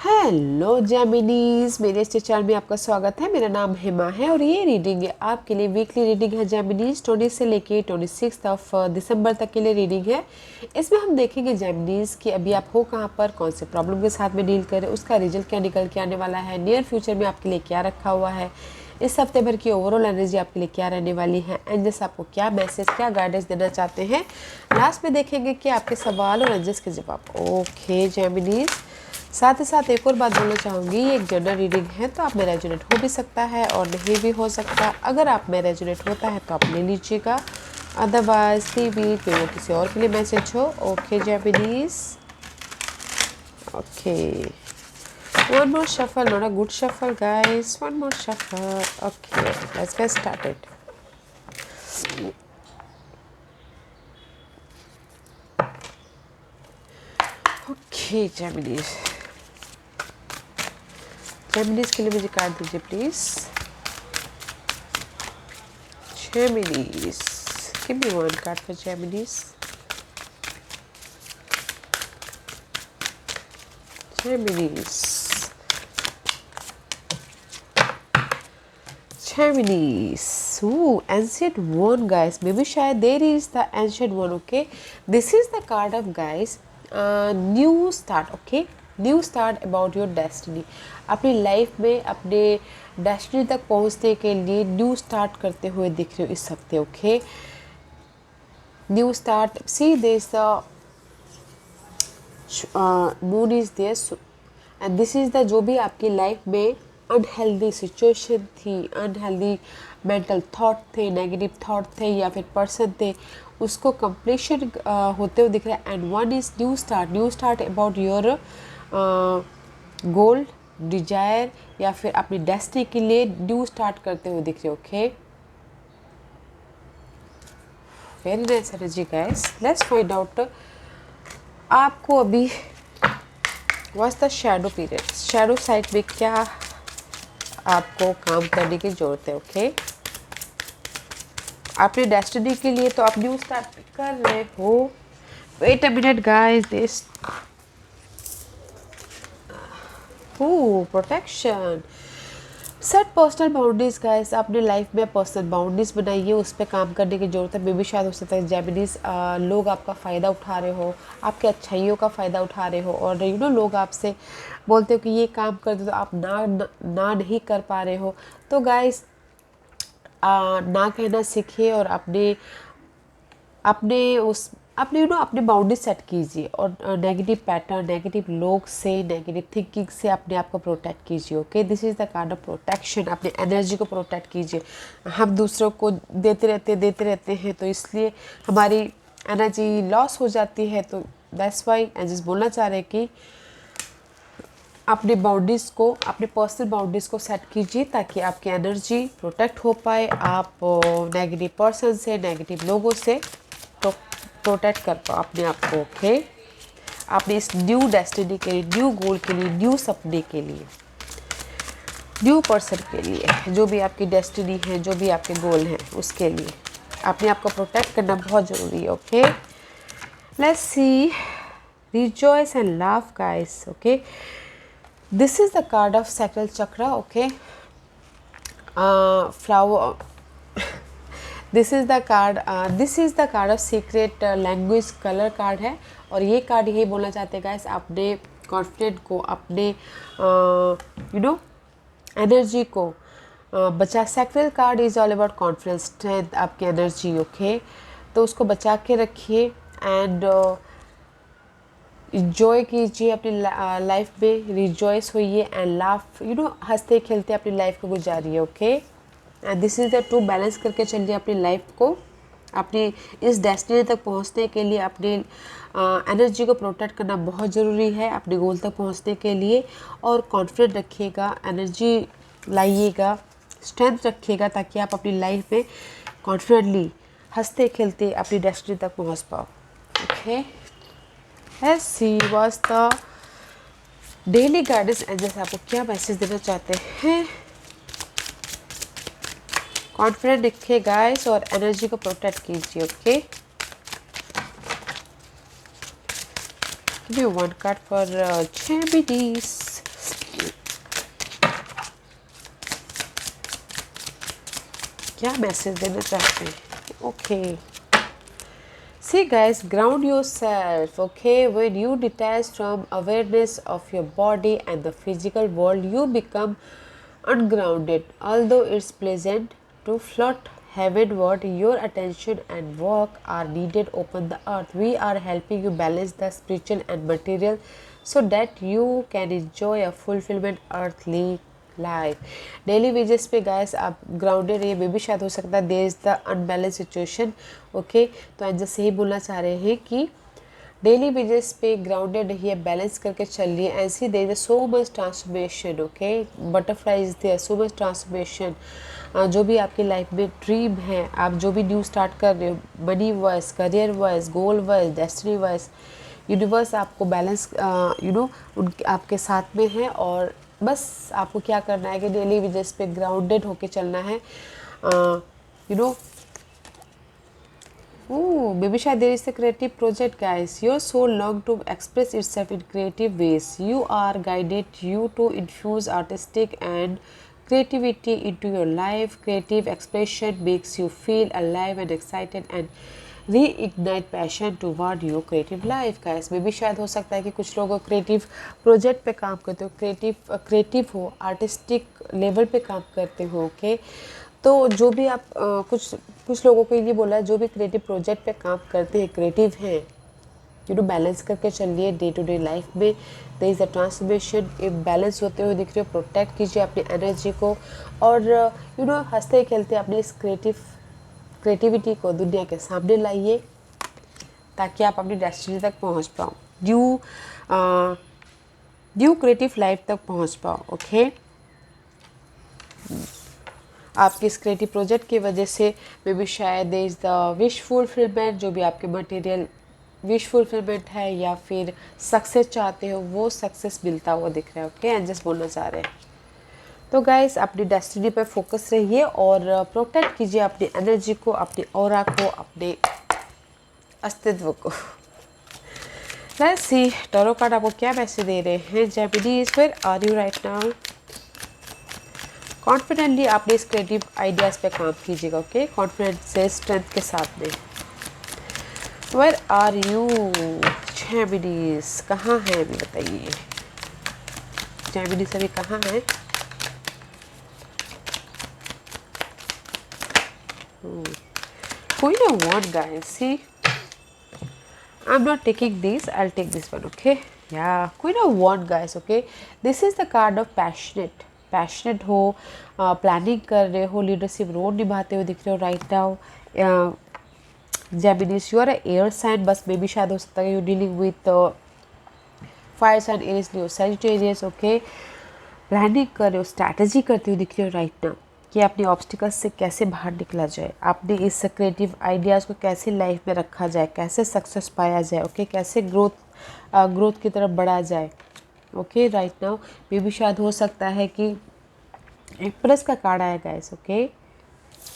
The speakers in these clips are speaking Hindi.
हेलो जेमिनीज, मेरे इस चैनल में आपका स्वागत है। मेरा नाम हेमा है और ये रीडिंग है आपके लिए वीकली रीडिंग है जेमिनीज 20 से लेके 26 ऑफ दिसंबर तक के लिए रीडिंग है। इसमें हम देखेंगे जेमिनीज कि अभी आप हो कहाँ पर, कौन से प्रॉब्लम के साथ में डील करें, उसका रिजल्ट क्या निकल के आने वाला है, नियर फ्यूचर में आपके लिए क्या रखा हुआ है, इस हफ्ते भर की ओवरऑल एनर्जी आपके लिए क्या रहने वाली है, एंजल्स आपको क्या मैसेज, क्या गाइडेंस देना चाहते हैं। लास्ट में देखेंगे कि आपके सवाल और एंजल्स के जवाब। ओके जेमिनीज, साथ ही साथ एक और बात बोलना चाहूँगी, ये एक जनरल रीडिंग है तो आप में रेजोनेट हो भी सकता है और नहीं भी हो सकता। अगर आप में रेजोनेट होता है तो आप ले लीजिएगा, अदरवाइज टीवी पे वो किसी और के लिए मैसेज हो। Okay Japanese, okay one more shuffle, not a good shuffle guys, one more shuffle. Okay let's get started. Okay Geminis, Geminis के लिए मुझे कार्ड दीजिए please. Geminis. Give me one card for Geminis. Geminis. Geminis. Ooh, ancient one, guys. Maybe शायद there is the ancient one. Okay, this is the card of guys. New start. Okay, new start about your destiny. अपनी लाइफ में अपने डेस्टिनी तक पहुंचने के लिए न्यू स्टार्ट करते हुए दिख रहे हो इस हफ्ते। Okay, new start, see this moon is this and this is the, जो भी आपकी लाइफ में अनहेल्दी सिचुएशन थी, अनहेल्दी मेंटल थॉट थे, नेगेटिव थॉट थे या फिर पर्सन थे, उसको कंप्लीशन होते हुए दिख रहा है। And one is new start about your goal, desire या फिर अपनी डेस्टिनी के लिए न्यू स्टार्ट करते हुए दिख रहे हो। Okay, very nice energy guys. Let's find out आपको अभी what's the shadow period, shadow side में क्या आपको काम करने की जरूरत है। ओके, अपनी डेस्टिनी के लिए तो आप न्यू स्टार्ट कर रहे हो। Wait a minute guys, this protection, set personal boundaries guys. अपने लाइफ में पर्सनल बाउंड्रीज बनाइए, उस पर काम करने की जरूरत है। मे भी शायद हो सकता है जेमिनीज लोग आपका फ़ायदा उठा रहे हो, आपके अच्छाइयों का फ़ायदा उठा रहे हो, और यू नो लोग आपसे बोलते हो कि ये काम कर दो तो आप ना नहीं कर पा रहे हो। तो गाइस ना कहना सीखिए और अपने अपने उस अपने अपने बाउंड्री सेट कीजिए और नेगेटिव पैटर्न, नेगेटिव लोग से, नेगेटिव थिंकिंग से अपने आप को प्रोटेक्ट कीजिए। Okay, this is the kind of protection. अपने एनर्जी को प्रोटेक्ट कीजिए। हम दूसरों को देते रहते हैं तो इसलिए हमारी एनर्जी लॉस हो जाती है। तो दैट्स वाई एंजल्स बोलना चाह रहे हैं कि अपने बाउंड्रीज़ को, अपने पर्सनल बाउंड्रीज़ को सेट कीजिए ताकि आपकी एनर्जी प्रोटेक्ट हो पाए, आप नेगेटिव पर्सन से, नेगेटिव लोगों से प्रोटेक्ट कर पाओ अपने आप को। ओके, अपने इस न्यू डेस्टिनी के लिए, न्यू गोल के लिए, न्यू सपने के लिए, न्यू पर्सन के लिए, जो भी आपकी डेस्टिनी है, जो भी आपके गोल हैं, उसके लिए अपने आप को प्रोटेक्ट करना बहुत ज़रूरी है। Okay, let's C, rejoice and laugh guys. Okay, this is the card of sacral chakra. Okay, flower, this is the card of secret language colour card है। और ये कार्ड यही बोलना चाहते हैं गाइस, अपने कॉन्फिडेंट को, अपने एनर्जी को बचा। Sacral card is all about confidence, strength, आपकी एनर्जी। ओके, तो उसको बचा के रखिए एंड इंजॉय कीजिए अपनी लाइफ में, रिजॉइस होइए एंड लाफ, हंसते खेलते अपनी लाइफ को गुजारिए। Okay, and this is the true, balance करके चलिए अपनी लाइफ को। अपनी इस डेस्टिनी तक पहुंचने के लिए अपनी एनर्जी को प्रोटेक्ट करना बहुत ज़रूरी है अपने गोल तक पहुंचने के लिए। और कॉन्फिडेंट रखिएगा, एनर्जी लाइएगा, स्ट्रेंथ रखिएगा ताकि आप अपनी लाइफ में कॉन्फिडेंटली हंसते खेलते अपनी डेस्टिनी तक पहुंच पाओ। Okay, let's see what's the daily guidance angels आपको क्या मैसेज देना चाहते हैं। कॉन्फिडेंट रखिए गाइस और एनर्जी को प्रोटेक्ट कीजिए। Okay, give me one card for Geminis। क्या मैसेज देना चाहते हैं? Okay, see guys, ground yourself, okay? When you detach from awareness of your body and the physical world, you become ungrounded. Although it's pleasant to float heavenward, your attention and work are needed upon the earth. We are helping you balance the spiritual and material so that you can enjoy a fulfillment earthly life. Daily wages पे गाइस आप ग्राउंडेड रहिए, मे भी शायद हो सकता है there is the unbalance situation. Okay, तो एंजल से ही बोलना चाह रहे हैं कि डेली बेसिस पे ग्राउंडेड रहिए, बैलेंस करके चलिए। ऐसी there is so much transformation, okay, butterfly is there, so much transformation. जो भी आपकी लाइफ में ड्रीम है, आप जो भी न्यू स्टार्ट कर रहे हो, मनी वाइज, करियर वाइज, गोल वाइज, डेस्टिनी वाइज, यूनिवर्स आपको बैलेंस उनके आपके साथ में है। और बस आपको क्या करना है कि डेली बेसिस पे ग्राउंडेड होके चलना है। You know Oh, maybe Shah, there is a creative project, guys. Your soul longs to express itself in creative ways. You are guided you to infuse artistic and creativity into your life. Creative expression makes you feel alive and excited and reignite passion toward your creative life, guys. Maybe शायद हो सकता है कि कुछ लोग क्रिएटिव प्रोजेक्ट पे काम करते हो, क्रिएटिव हो, आर्टिस्टिक लेवल पे काम करते हो, ओके। तो जो भी आप कुछ लोगों को ये बोला है, जो भी क्रिएटिव प्रोजेक्ट पे काम करते हैं, क्रिएटिव हैं, बैलेंस करके चलिए डे टू डे लाइफ में। देयर इज़ अ ट्रांसफॉर्मेशन, एक बैलेंस होते हुए दिख रहे हो। प्रोटेक्ट कीजिए अपनी एनर्जी को और हंसते खेलते अपनी इस क्रिएटिविटी को दुनिया के सामने लाइए ताकि आप अपनी डेस्टिनी तक पहुंच पाओ, ड्यू क्रिएटिव लाइफ तक पहुंच पाओ, ओके। आपके इस क्रिएटिव प्रोजेक्ट की वजह से मे बी शायद इज़ द विश फुलफिलमेंट, जो भी आपके मटेरियल विश फुलफिलमेंट है या फिर सक्सेस चाहते हो, वो सक्सेस मिलता हुआ दिख रहा है, ओके। एंड जस्ट बोलना चाह रहे हैं। तो गाइस, अपनी डेस्टिनी पर फोकस रहिए और प्रोटेक्ट कीजिए अपनी एनर्जी को, अपनी ऑरा को, अपने अस्तित्व को। लेट्स सी टैरो कार्ड आपको क्या मैसेज दे रहे हैं। Geminis, where are you right now? Confidently अपने इस क्रिएटिव आइडियाज़ पे काम कीजिएगा, ओके, कॉन्फिडेंस से, स्ट्रेंथ के साथ में। वेयर आर यू जेमिनीज, कहाँ है अभी बताइए। जेमिनीज अभी कहाँ है? Queen of Wands, guys. See, I'm not taking this. I'll take this one. Okay. Yeah, Queen of Wands, guys. Okay. This is the card of passionate. Passionate हो, प्लानिंग कर रहे हो, लीडरशिप रोल निभाते हुए दिख रहे हो right now. Geminis, you are air sign, बस मे भी शायद हो सकता है you dealing with fire sign, Aries, Leo, Sagittarius, okay. Planning कर रहे हो, स्ट्रैटेजी करते हुए दिख रहे हो राइट नाउ कि अपनी ऑब्स्टिकल्स से कैसे बाहर निकला जाए, अपने इस क्रिएटिव आइडियाज़ को कैसे लाइफ में रखा जाए, कैसे सक्सेस पाया जाए, ओके, कैसे ग्रोथ की तरफ बढ़ा जाए, ओके। राइट नाउ मे भी शायद हो सकता है कि एम्प्रेस का कार्ड आया गाइस, ओके।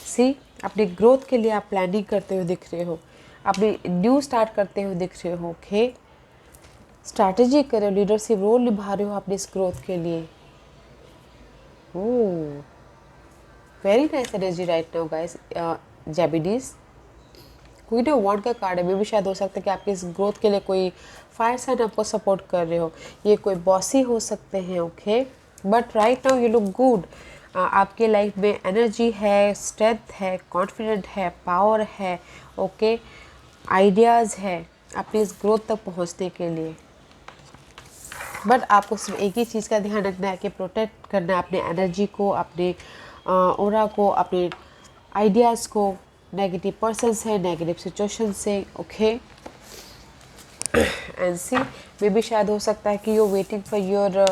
सी, अपनी ग्रोथ के लिए आप प्लानिंग करते हुए दिख रहे हो, अपनी न्यू स्टार्ट करते हुए दिख रहे हो, ओके। स्ट्रैटेजी कर रहे हो, लीडरशिप रोल निभा रहे हो अपनी इस ग्रोथ के लिए। Oh, very nice energy right now guys. Geminis, queen of wand का कार्ड है, मे भी शायद हो सकता है कि आपकी इस ग्रोथ के लिए कोई फायर साइन आपको सपोर्ट कर रहे हो, ये कोई बॉसी हो सकते हैं, okay. But right now you look good. आपके लाइफ में एनर्जी है, स्ट्रेंथ है, कॉन्फिडेंट है, पावर है, ओके, आइडियाज़ है अपनी इस ग्रोथ तक पहुंचने के लिए। बट आपको सिर्फ एक ही चीज़ का ध्यान रखना है कि प्रोटेक्ट करना है अपने एनर्जी को, अपने ऑरा को, अपने आइडियाज़ को नेगेटिव पर्सन से, नेगेटिव सिचुएशन से, ओके। एंड सी, मे भी शायद हो सकता है कि you waiting for your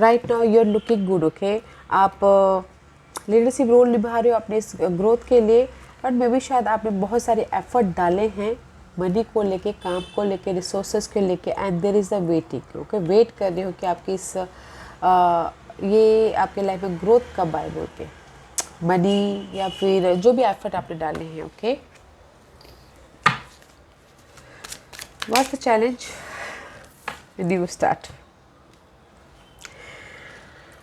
right now, you are looking good, okay. आप लीडरशिप रोल निभा रहे हो अपने इस ग्रोथ के लिए, बट मे भी शायद आपने बहुत सारे एफर्ट डाले हैं मनी को लेके, काम को लेके, रिसोर्सेज को लेके, and there is a waiting, okay. Wait कर रहे हो कि आपकी इस ये आपके लाइफ में ग्रोथ कब आए बोल के, मनी या फिर जो भी एफर्ट आपने डाले हैं, okay. What's the challenge? New start.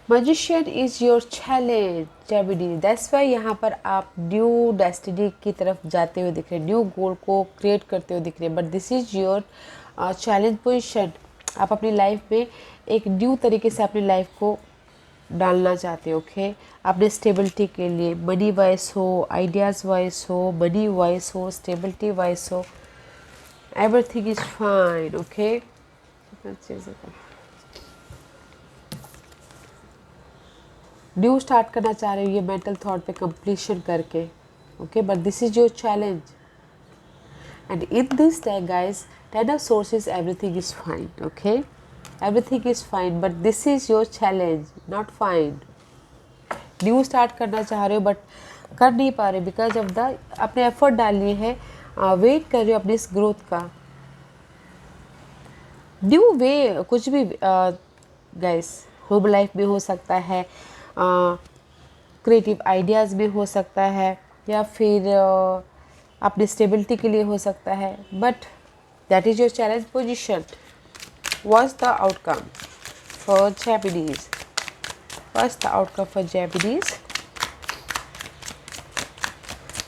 Magician is your challenge Gemini, that's why यहाँ पर आप न्यू डेस्टिनी की तरफ जाते हुए दिख रहे हैं, न्यू गोल को क्रिएट करते हुए दिख रहे हैं, but this is your challenge position. आप अपनी लाइफ में एक न्यू तरीके से अपनी लाइफ को डालना चाहते हो। ओके, अपने स्टेबिलिटी के लिए, मनी वाइज हो, आइडियाज़ वाइज हो, मनी वाइज हो, स्टेबिलिटी वाइज हो, everything is fine. Okay, new start करना चाह रहे हो ये मेंटल थॉट पे कंप्लीशन करके। Okay, but this is your challenge and in this time guys 10 of sources, everything is fine. Okay, everything is fine but this is your challenge, not fine. New start करना चाह रहे हो बट कर नहीं पा रहे बिकॉज ऑफ द अपने एफर्ट डालनी है, वेट कर रहे हो अपनी इस ग्रोथ का। न्यू वे कुछ भी गाइस, होम लाइफ में हो सकता है, क्रिएटिव आइडियाज़ में हो सकता है, या फिर अपनी स्टेबिलिटी के लिए हो सकता है, but that is your challenge position. What's the outcome for Japanese? What's the outcome for Japanese?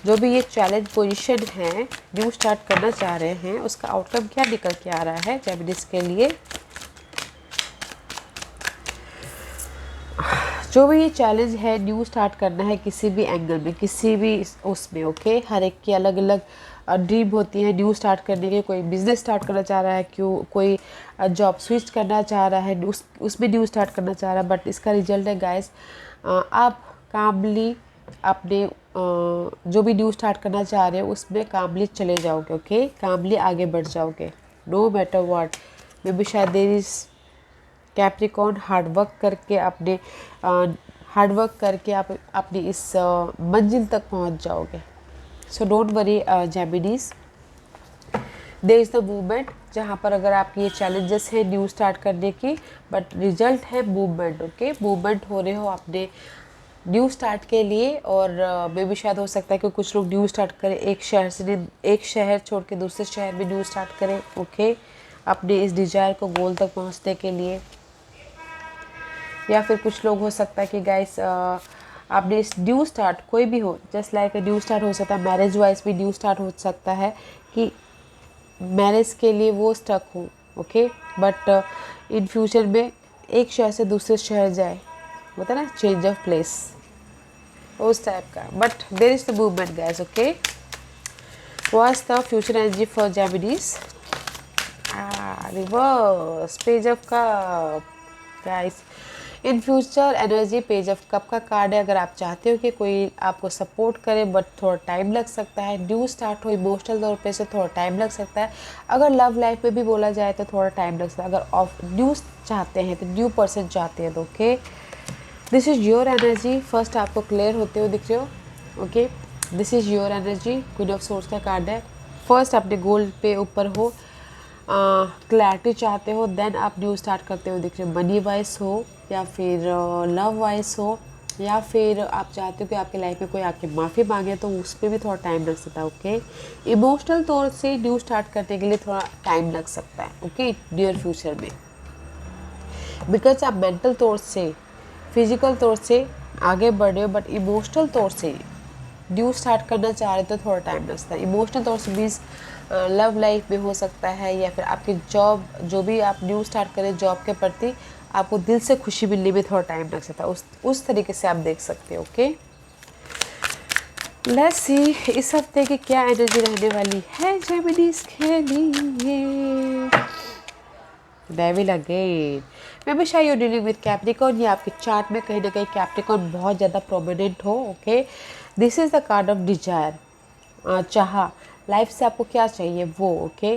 जो भी ये चैलेंज पोजीशन है, न्यू स्टार्ट करना चाह रहे हैं, उसका आउटकम क्या निकल के आ रहा है जैपनीज के लिए? जो भी ये चैलेंज है, न्यू स्टार्ट करना है किसी भी एंगल में, किसी भी उसमें। ओके, हर एक की अलग अलग ड्रीम होती है न्यू स्टार्ट करने के। कोई बिजनेस स्टार्ट करना चाह रहा है, कोई जॉब स्विच करना चाह रहा है, उसमें न्यू स्टार्ट करना चाह रहा है, बट इसका रिजल्ट है गाइस, आप कामली अपने जो भी न्यू स्टार्ट करना चाह रहे हो उसमें कामली चले जाओगे। ओके, कामली आगे बढ़ जाओगे, no matter what. Maybe शायद देयर इज कैप्रिकॉर्न हार्डवर्क करके आप अपनी इस मंजिल तक पहुंच जाओगे। So don't worry Geminis, there is the movement, जहाँ पर अगर आपकी ये चैलेंजेस हैं न्यू स्टार्ट करने की, बट रिजल्ट है मूवमेंट। ओके, मूवमेंट हो रहे हो अपने न्यू स्टार्ट के लिए। और मे भी शायद हो सकता है कि कुछ लोग न्यू स्टार्ट करें, एक शहर छोड़ के दूसरे शहर में न्यू स्टार्ट करें। ओके, अपने इस डिजायर को गोल तक पहुंचने के लिए। या फिर कुछ लोग हो सकता है कि गाइस आपने इस न्यू स्टार्ट कोई भी हो, जस्ट लाइक न्यू स्टार्ट हो सकता है, मैरिज वाइज भी न्यू स्टार्ट हो सकता है कि मैरिज के लिए वो स्टक हो। ओके, बट इन फ्यूचर में एक शहर से दूसरे शहर जाए, होता है ना, चेंज ऑफ प्लेस, उस टाइप का। But there is the movement guys. Okay, what's the future energy for Geminis? Reverse page of cup guys. In future energy page of cup का कार्ड है। अगर आप चाहते हो कि कोई आपको सपोर्ट करे बट थोड़ा टाइम लग सकता है, न्यू स्टार्ट हो इमोशनल तौर पे से थोड़ा टाइम लग सकता है। अगर लव लाइफ में भी बोला जाए तो थोड़ा टाइम लग सकता है। अगर ऑफ न्यू चाहते हैं तो न्यू पर्सन चाहते हैं तो okay, this is your energy. First आपको क्लियर होते हुए दिख रहे हो। Okay, this is your energy, queen of source का कार्ड है। फर्स्ट अपने गोल पे ऊपर हो, क्लैरिटी चाहते हो, देन आप न्यू स्टार्ट करते हुए दिख रहे हो। मनी वाइज हो, या फिर लव वाइज हो, या फिर आप चाहते हो कि आपके लाइफ में कोई आके माफ़ी मांगे तो उसमें भी थोड़ा टाइम लग सकता है। ओके, इमोशनल तौर से न्यू स्टार्ट करने के लिए थोड़ा टाइम लग सकता है। ओके, नियर फ्यूचर में, बिकॉज आप मेंटल तौर से, फिजिकल तौर से आगे बढ़ रहे हो, बट इमोशनल तौर से न्यू स्टार्ट करना चाह रहे तो थोड़ा टाइम लगता है। इमोशनल तौर से मीन्स लव लाइफ में हो सकता है, या फिर आपकी जॉब, जो भी आप न्यू स्टार्ट करें जॉब के प्रति, आपको दिल से खुशी मिलने में थोड़ा टाइम लग सकता है। उस तरीके से आप देख सकते हो। ओके, लेट्स सी इस हफ्ते की क्या एनर्जी रहने वाली है जेमिनीज के लिए। डेविल अगेन, मे बी शायद यू डीलिंग विद कैप्रिकॉर्न, ये आपके चार्ट में कहीं ना कहीं कैप्रिकॉर्न बहुत ज़्यादा प्रोमिनेंट हो। Okay, this is the card of desire, चाह, लाइफ से आपको क्या चाहिए वो। Okay,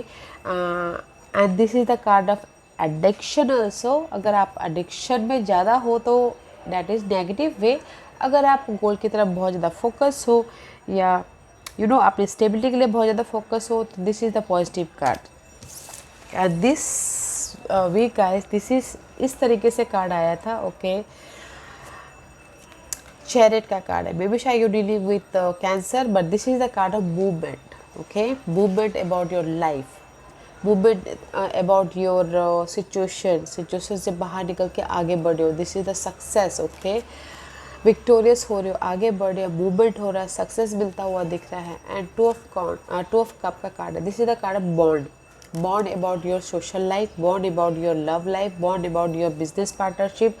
and this is the card of addiction also. अगर आप एडिक्शन में ज़्यादा हो तो दैट इज़ नेगेटिव वे। अगर आप गोल की तरफ बहुत ज़्यादा फोकस हो, या अपनी स्टेबिलिटी के लिए बहुत ज़्यादा फोकस हो, तो this is the positive card. And this week guys, this is इस तरीके से कार्ड आया था। ओके, चैरिट का कार्ड है। मे बी शायद you dealing with cancer, but this is the card of movement. Okay, movement about your life, movement about your situation से बाहर निकल के आगे बढ़ रहे हो, this is the success. Okay, victorious हो रहे हो, आगे बढ़ रहे हो, मूवमेंट हो रहा है, सक्सेस मिलता हुआ दिख रहा है। एंड टू ऑफ कप का कार्ड है, this is the card of bond, bond about your social life, bond about your love life, bond about your business partnership,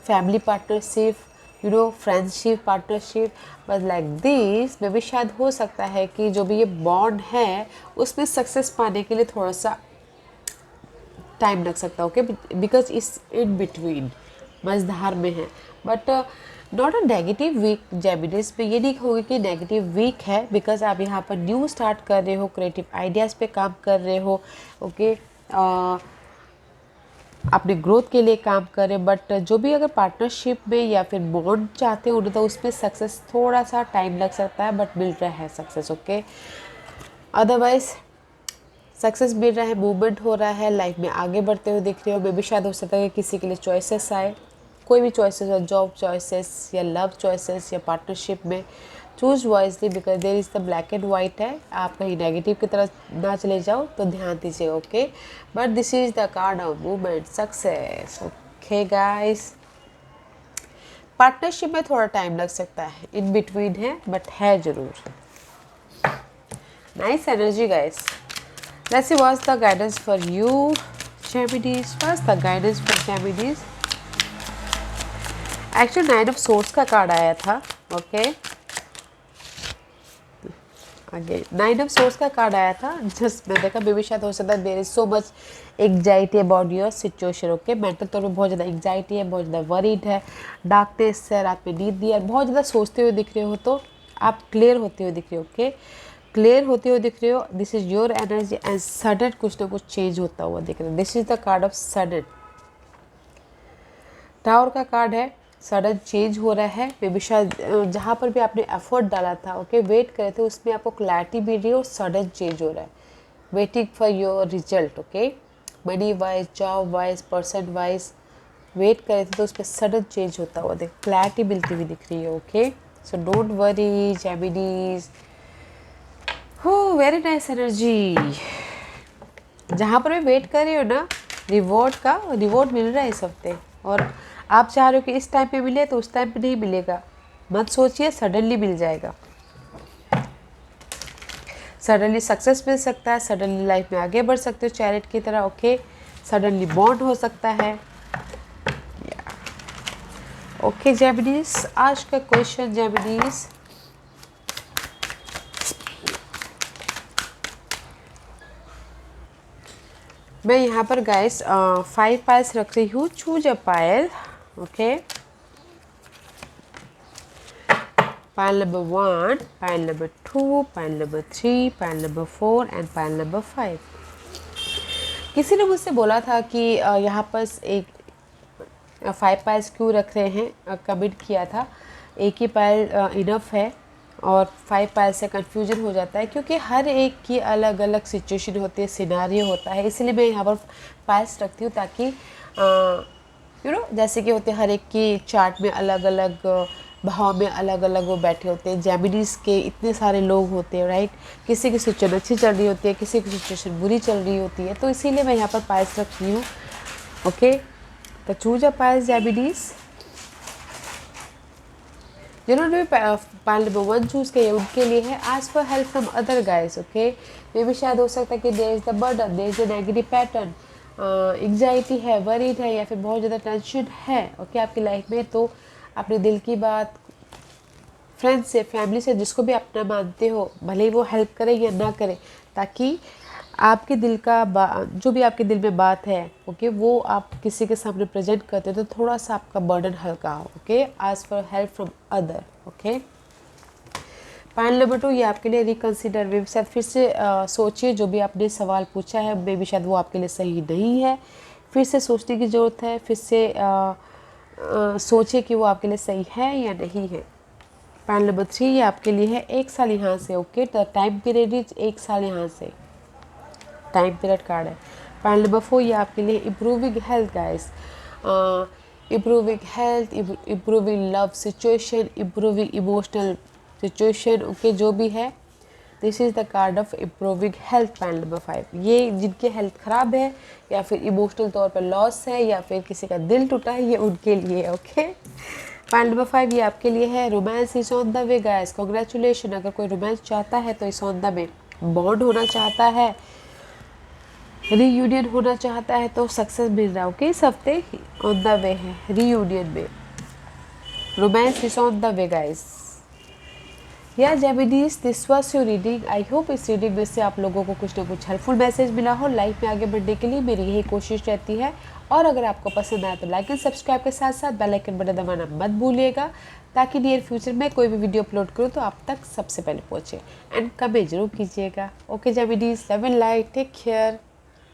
family partnership, you know, friendship partnership. But like this may भी शायद हो सकता है कि जो भी ये बॉन्ड है उसमें सक्सेस पाने के लिए थोड़ा सा टाइम लग सकता है। ओके, बिकॉज इस इन बिटवीन मझधार में है, but not a negative week. Geminis पे ये नहीं होगी कि नेगेटिव वीक है, बिकॉज आप यहाँ पर न्यू स्टार्ट कर रहे हो, क्रिएटिव आइडियाज़ पे काम कर रहे हो। ओके, अपने ग्रोथ के लिए काम कर रहे हैं। बट जो भी अगर पार्टनरशिप में या फिर बॉन्ड चाहते हो उन्हें, तो उसमें सक्सेस थोड़ा सा टाइम लग सकता है, बट मिल रहा है सक्सेस। ओके, अदरवाइज सक्सेस मिल रहा है, मूवमेंट हो रहा है, लाइफ में आगे बढ़ते हुए दिख रहे हो। मे भी शायद हो सकता है कि किसी के लिए चॉइसेस आए, कोई भी चॉइसेस हो, जॉब चॉइसेस या लव चॉइसेस या पार्टनरशिप में। Choose wisely, because there is the black and white है, आप कहीं नेगेटिव की तरफ ना चले जाओ, तो ध्यान दीजिए। Okay, but this is the card of movement, success. Okay guys, partnership में थोड़ा टाइम लग सकता है, इन बिटवीन है, बट है जरूर। Nice energy guys. Let's see what's the guidance for you Geminis. What's the guidance for Geminis? Actually 9 of source का कार्ड आया था। ओके, आगे 9 ऑफ सोर्स का कार्ड आया था। जस्ट मैं देखा बेबी शायद हो सकता है there is so much anxiety about your situation. Okay, mental तौर पर बहुत ज़्यादा एग्जाइटी है, बहुत ज़्यादा वरीड है, डार्कनेस है, रात में नींद नहीं है, बहुत ज़्यादा सोचते हुए दिख रहे हो, तो आप क्लियर होते हुए दिख रहे हो। ओके, क्लियर होते हुए दिख रहे हो, this is your energy. And sudden कुछ ना कुछ चेंज होता हुआ दिख रहा है, this is the card of sudden. Tower का कार्ड है, सडन चेंज हो रहा है। मे बी शायद जहाँ पर भी आपने एफर्ट डाला था, ओके, वेट करे थे, उसमें आपको क्लैरिटी मिल रही है और सडन चेंज हो रहा है। Waiting for your result. Okay, money wise, job wise, person wise wait करे थे, तो उस पर सडन चेंज होता हुआ देख, क्लैरिटी मिलती हुई दिख रही है। Okay, so don't worry Geminis. हो, वेरी नाइस एनर्जी। जहाँ पर भी वेट कर रही हो ना, रिवॉर्ड मिल रहा है इस हफ्ते, और आप चाह रहे हो कि इस टाइम पे मिले, तो उस टाइम पे नहीं मिलेगा। मत सोचिए, सडनली मिल जाएगा। सडनली सक्सेस मिल सकता है, सडनली लाइफ में आगे बढ़ सकते हो चैरिट की तरह। ओके, सडनली बॉन्ड हो सकता है। ओके जेमिनीज, आज का क्वेश्चन जेमिनीज, मैं यहाँ पर गाइस 5 पाइल्स रख रही हूँ। Choose a Payal. Okay, pile number 1, pile number 2, pile number 3, pile number 4 and pile number 5। किसी ने मुझसे बोला था कि यहाँ पर एक 5 पायल्स क्यों रख रहे हैं, कमेंट किया था। एक ही पायल इनफ है, और 5 पायल से कन्फ्यूजन हो जाता है, क्योंकि हर एक की अलग अलग सिचुएशन होती है, सिनारियो होता है। इसलिए मैं यहाँ पर पायल्स रखती हूँ, ताकि यू नो, जैसे कि होते हैं हर एक की चार्ट में अलग अलग भाव में अलग अलग वो बैठे होते हैं। जेमिनीज के इतने सारे लोग होते हैं, राइट। किसी की सिचुएशन अच्छी चल रही होती है, किसी की सिचुएशन बुरी चल रही होती है, तो इसीलिए मैं यहाँ पर पायल्स रख रही हूँ। ओके, तो चूज अ पायल्स जेमिनीज। जिन्होंने भी पायल नंबर 1 चूज़ किया उनके लिए है। आज for help from other guys. Okay, may भी शायद हो सकता है कि there is the burden, there is the negative pattern, anxiety है, वरीड है, या फिर बहुत ज़्यादा टेंशन है। ओके, आपकी लाइफ में, तो अपने दिल की बात फ्रेंड्स से, फैमिली से, जिसको भी अपना मानते हो, भले ही वो हेल्प करे या ना करे, ताकि आपके दिल का जो भी आपके दिल में बात है, ओके, वो आप किसी के सामने प्रेजेंट करते हो, तो थोड़ा सा आपका बर्डन हल्का हो। Okay, ask for help from other. Okay, pile number 2, ये आपके लिए रिकंसिडर। वे शायद फिर से सोचिए, जो भी आपने सवाल पूछा है, मे भी शायद वो आपके लिए सही नहीं है। फिर से सोचने की ज़रूरत है, फिर से सोचिए कि वो आपके लिए सही है या नहीं है। पायल नंबर 3, ये आपके लिए है 1 साल यहाँ से। Okay, the time period is 1 साल यहाँ से, टाइम पीरियड कार्ड है। पायल नंबर 4, ये आपके लिए improving health guys, improving health, improving love situation, improving emotional situation. Okay, जो भी है, this is the card of improving health. Point number 5, ये जिनकी हेल्थ ख़राब है या फिर इमोशनल तौर पर लॉस है या फिर किसी का दिल टूटा है, ये उनके लिए है। ओके, पॉइंट नंबर 5 ये आपके लिए है। Romance is on the way guys, congratulation. अगर कोई रोमांस चाहता है तो इस ऑन द वे, बॉन्ड होना चाहता है, रीयूनियन होना चाहता है तो सक्सेस मिल रहा है। ओके, इस हफ्ते ऑन द वे है रीयूनियन में, romance is on the way guys. या Geminis, this was your reading. I hope इस रीडिंग में से आप लोगों को कुछ ना कुछ हेल्पफुल मैसेज मिला हो। लाइफ में आगे बढ़ने के लिए मेरी यही कोशिश रहती है। और अगर आपको पसंद आया तो लाइक एंड सब्सक्राइब के साथ साथ बेल आइकन बटन दबाना मत भूलिएगा, ताकि नियर फ्यूचर में कोई भी वीडियो अपलोड करूँ तो आप तक सबसे पहले पहुँचे। एंड कमेंट जरूर कीजिएगा। Okay Geminis, love and light, take care.